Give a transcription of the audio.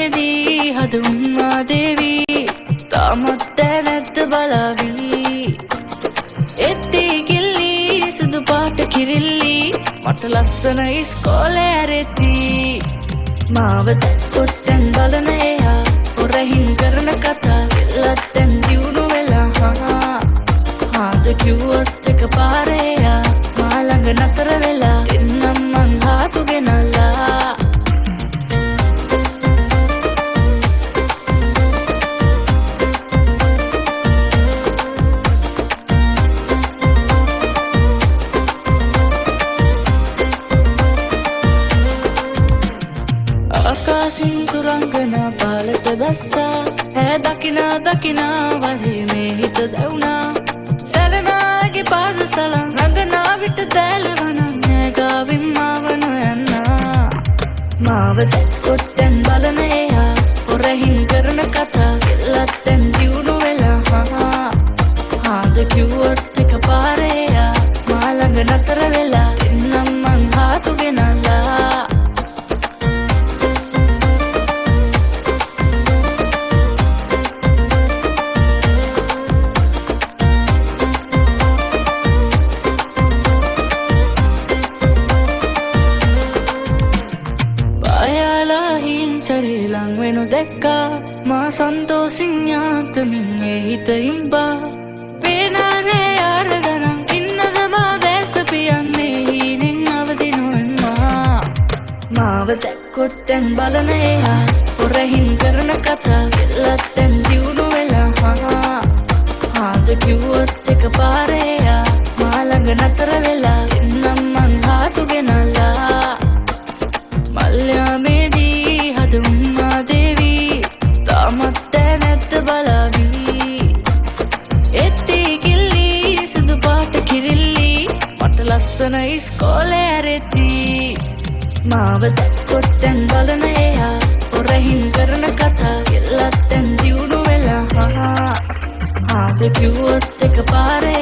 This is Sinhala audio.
මල්යාමේදී හදුන්වා දේවී තාමත් දැනැත්ත බලාවී එත්තේ කිල්ලි සුදු පාට කිරිල්ලි මට ලස්සන ඉස්කෝලේ ඇරෙති මාව දැක්කොත් දැන් බලන එයා හොරහින් කරන කතා එල්ලත්තෙන් දියුණු වෙලා හාද කිව්වොත් එක පාරේයා මා ළඟ නතර වෙලා එන්නම් මං හාතු ගෙනල්ලා ආකාසින් සුරංගනා පාලට බැස්සා ඈ දකිනා දකිනා වහේ මේ හිත දැවුනා සැලනාගේ පාද සලන් රඟනා විට දැලවනම් නෑගාවින් මාව නොයන්නා මාව දැක්කොත් දැන් බලන එයා හොරහින් කරන කතා එල්ලත්තෙන් දියුණු වෙලා හාද කිව්වොත් එක පාරේයා මා ළඟ නතර වෙලා එන්නම් මං හාතු ගෙනල්ලා සරිලං වෙනු දැක්කා මා සන්තෝසින් යාතමින් ඒ හිත ඉම්බා පේනාරේ ආරගනම් ඉන්නද මා වැසපියන් මේ හීනෙන් අවදි නොවෙන්මා මාව දැක්කොත් දැන් බලන එයා හොරහින් කරන කතා එල්ලත්තෙන් දියුණු වෙලා හාද කිව්වොත් එක පාරේයා මා ළඟ නතර වෙලා එන්නම් මං හාතු ගෙනල්ලා මල්යාමේදී හදුන්වා දේවී තාමත් දැනැත්ත බලාවී එත්තේ කිල්ලි සුදු පාට කිරිල්ලි මට ලස්සන ඉස්කෝලේ ඇරෙති මාව දැක්කොත් දැන් බලන එයා හොරහින් කරන කතා එල්ලත්තෙන් දියුණු වෙලා හාද කිව්වොත් එක පාරේ